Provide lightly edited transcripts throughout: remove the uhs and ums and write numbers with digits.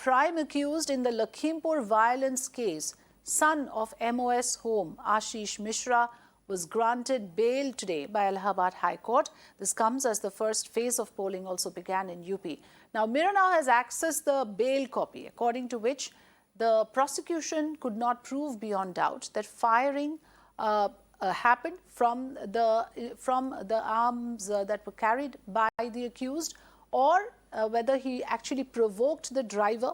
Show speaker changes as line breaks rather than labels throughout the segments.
prime accused in the Lakhimpur violence case, son of MOS Home, Ashish Mishra, was granted bail today by Allahabad High Court. This comes as the first phase of polling also began in UP. Now, Mira now has accessed the bail copy, according to which the prosecution could not prove beyond doubt that firing happened from the arms that were carried by the accused, or whether he actually provoked the driver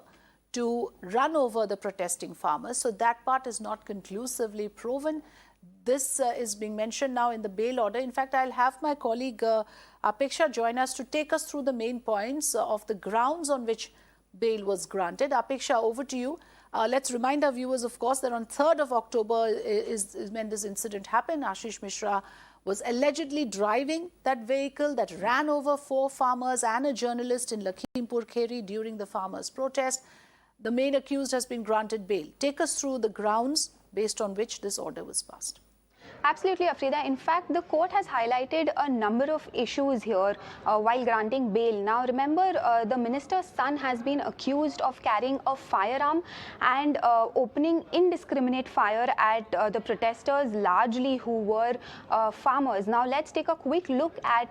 to run over the protesting farmers. So that part is not conclusively proven. This is being mentioned now in the bail order. In fact, I'll have my colleague Apeksha join us to take us through the main points of the grounds on which bail was granted. Apeksha, over to you. Let's remind our viewers, of course, that on 3rd of October is when this incident happened. Ashish Mishra was allegedly driving that vehicle that ran over 4 farmers and a journalist in Lakhimpur Kheri during the farmers' protest. The main accused has been granted bail. Take us through the grounds based on which this order was passed.
Absolutely, Afrida. In fact, the court has highlighted a number of issues here while granting bail. Now, remember, the minister's son has been accused of carrying a firearm and opening indiscriminate fire at the protesters, largely who were farmers. Now, let's take a quick look at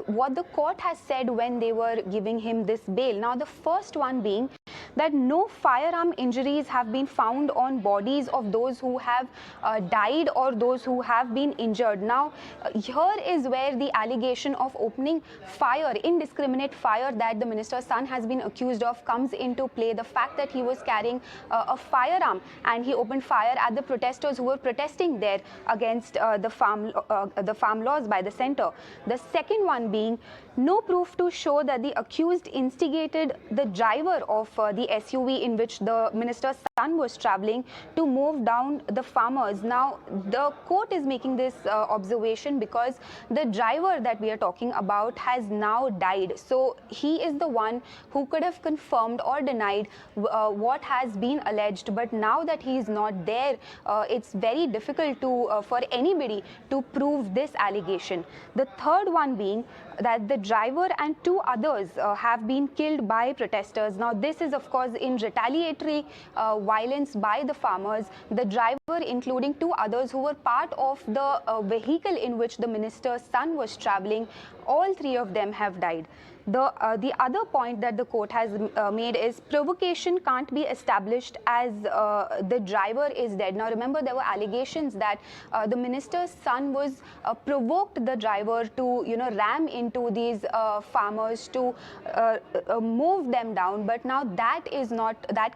what the court has said when they were giving him this bail. Now, the first one being that no firearm injuries have been found on bodies of those who have died or those who have been injured. Now, here is where the allegation of opening fire, indiscriminate fire that the minister's son has been accused of comes into play. The fact that he was carrying a firearm and he opened fire at the protesters who were protesting there against the farm laws by the center. The second one being no proof to show that the accused instigated the driver of the SUV in which the minister's son was traveling to move down the farmers. Now, the court is making this observation because the driver that we are talking about has now died. So he is the one who could have confirmed or denied what has been alleged. But now that he is not there, it's very difficult for anybody to prove this allegation. The third one being that the driver and 2 others have been killed by protesters. Now, this is, of course, in retaliatory violence by the farmers. The driver, including 2 others who were part of the vehicle in which the minister's son was traveling, all 3 of them have died. The other point that the court has made is provocation can't be established as the driver is dead. Now, remember, there were allegations that the minister's son was provoked the driver to, ram into these farmers to move them down. But now that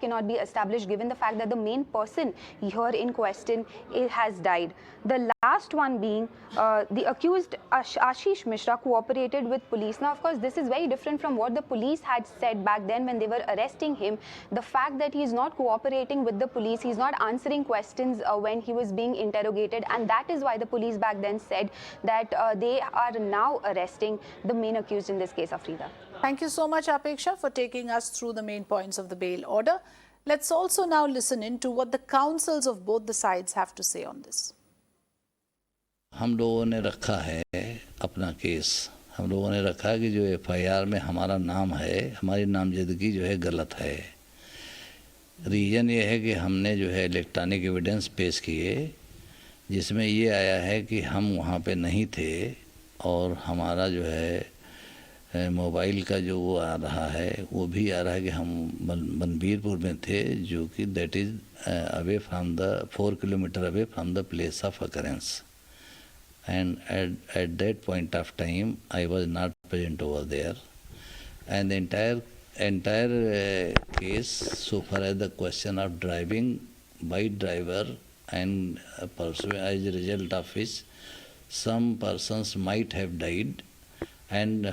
cannot be established given the fact that the main person here in question has died. The last one being the accused Ashish Mishra cooperated with police. Now, of course, this is very different from what the police had said back then when they were arresting him. The fact that he is not cooperating with the police, he's not answering questions when he was being interrogated, and that is why the police back then said that they are now arresting the main accused in this case, Afrida.
Thank you so much, Apeksha, for taking us through the main points of the bail order. Let's also now listen in to what the counsels of both the sides have to say on this.
हम लोगों ने रखा है अपना case, हम लोगों ने रखा कि जो FIR में हमारा नाम है, हमारी नामजदगी जो है गलत है। रीज़न ये है कि हमने जो है इलेक्ट्रॉनिक एविडेंस पेश किए जिसमें ये आया है कि हम वहाँ पे नहीं थे और हमारा जो है मोबाइल का जो वो आ रहा है वो भी आ रहा है कि हम बनबीरपुर में थे, जो कि that is away from the 4 kilometre away from the place of occurrence. And at that point of time, I was not present over there. And the entire case, so far as the question of driving by driver and as a result of which some persons might have died, and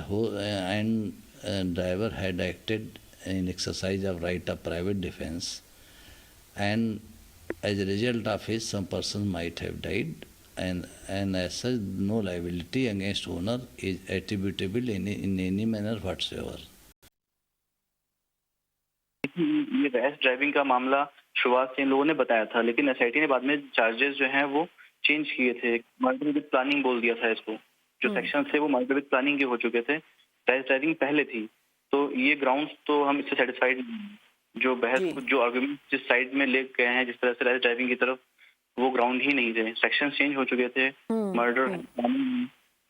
driver had acted in exercise of right of private defense, and as a result of which some persons might have died. And as such, no liability against owner is attributable in any manner whatsoever.
ये rash driving का मामला शुरुआत से इन लोगों ने बताया था, लेकिन एसआईटी ने बाद में चार्जेस जो हैं वो चेंज किए थे. मर्डर विद प्लानिंग बोल दिया था इसको. जो सेक्शन थे वो मर्डर विद प्लानिंग के हो चुके थे. रैश ड्राइविंग पहले थी, तो ये ग्राउंड्स तो हम इससे सेटिस्फाइड नहीं हैं. जो बहस, जो आर्गुमेंट जिस साइड में ले गए हैं, जिस तरह से रैश ड्राइविंग की तरफ, वो ग्राउंड ही नहीं थे। सेक्शन चेंज हो चुके थे, मर्डर,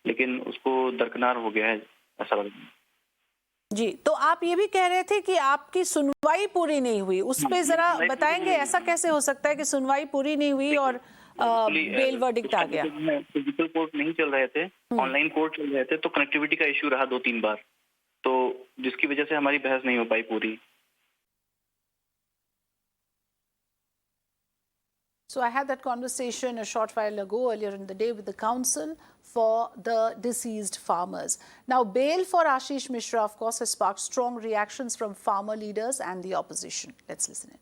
लेकिन उसको दरकिनार हो गया है, ऐसा लग रहा है।
जी, तो आप ये भी कह रहे थे कि आपकी सुनवाई पूरी नहीं हुई, उस पे जरा बताएंगे, ऐसा कैसे हो सकता है कि सुनवाई पूरी नहीं हुई और बेल वर्डिक्ट आ गया?
फिजिकल कोर्ट नहीं चल रहे थे, ऑनलाइन कोर्ट चल रहे थे, तो कनेक्टिविटी का इश्यू रहा 2-3 बार, तो जिसकी वजह से हमारी बहस नहीं हो पाई पूरी।
So I had that conversation a short while ago earlier in the day with the counsel for the deceased farmers. Now, bail for Ashish Mishra, of course, has sparked strong reactions from farmer leaders and the opposition. Let's listen in.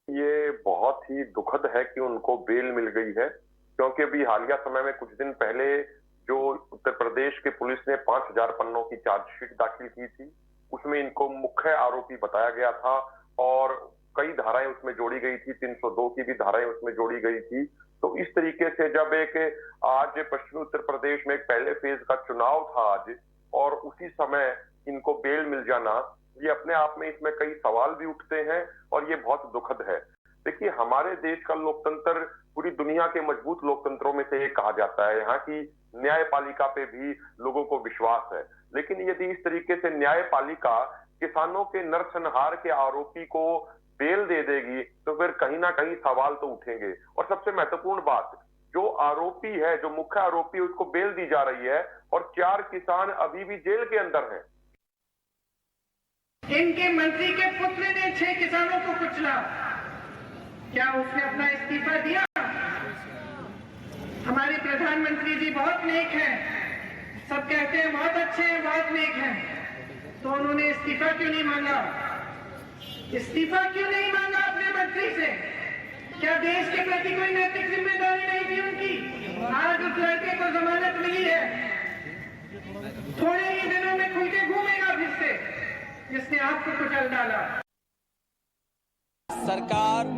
ये बहुत ही दुखद है कि उनको bell मिल गई है, क्योंकि अभी हालिया समय में कुछ दिन पहले जो उत्तर प्रदेश के पुलिस ने 5000 पन्नों की चार्जशीट दाखिल की थी, उसमें इनको मुख्य आरोपी बताया गया था और कई धाराएं उसमें जोड़ी गई थी, 302 की भी धाराएं उसमें जोड़ी गई थी। तो इस तरीके से जब एक आज पश्चिमी उत्तर प्रदेश में एक पहले फेज का चुनाव था आज, और उसी समय इनको बेल मिल जाना, ये अपने आप में इसमें कई सवाल भी उठते हैं और ये बहुत दुखद है। देखिए, हमारे देश का लोकतंत्र पूरी दुनिया के मजबूत लोकतंत्रों में से एक कहा जाता है। यहाँ की न्यायपालिका पे भी लोगों को विश्वास है, लेकिन यदि इस तरीके से न्यायपालिका किसानों के नरसंहार के आरोपी को बेल दे देगी, तो फिर कहीं ना कहीं सवाल तो उठेंगे। और सबसे महत्वपूर्ण बात, जो आरोपी है, जो मुख्य आरोपी, उसको बेल दी जा रही है और 4 किसान अभी भी जेल के अंदर हैं।
इनके मंत्री के पुत्र ने 6 किसानों को कुचला, क्या उसने अपना इस्तीफा दिया? हमारे प्रधानमंत्री जी बहुत नेक हैं, सब कहते हैं बहुत अच्छे हैं, बहुत नेक हैं, तो उन्होंने इस्तीफा क्यों नहीं मांगा? इस्तीफा क्यों नहीं मांगा अपने मंत्री से? क्या देश के प्रति कोई नैतिक जिम्मेदारी नहीं थी उनकी? आज उस लड़के को जमानत मिली है, थोड़े ही दिनों में खुल के घूमेगा फिर से, जिसने आपको कुचल डाला।
सरकार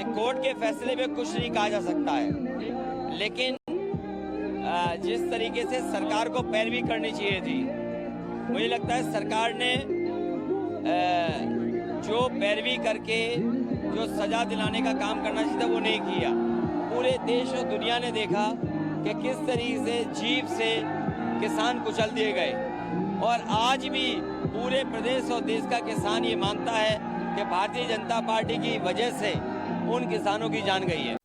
एक कोर्ट के फैसले पे कुछ नहीं कहा जा सकता है, लेकिन जिस तरीके से सरकार को पैरवी करनी चाहिए थी, मुझे लगता है सरकार ने जो पैरवी करके जो सजा दिलाने का काम करना चाहिए था वो नहीं किया। पूरे देश और दुनिया ने देखा कि किस तरीके से जीप से किसान कुचल दिए गए, और आज भी पूरे प्रदेश और देश का किसान ये मानता है कि भारतीय जनता पार्टी की वजह से उन किसानों की जान गई है।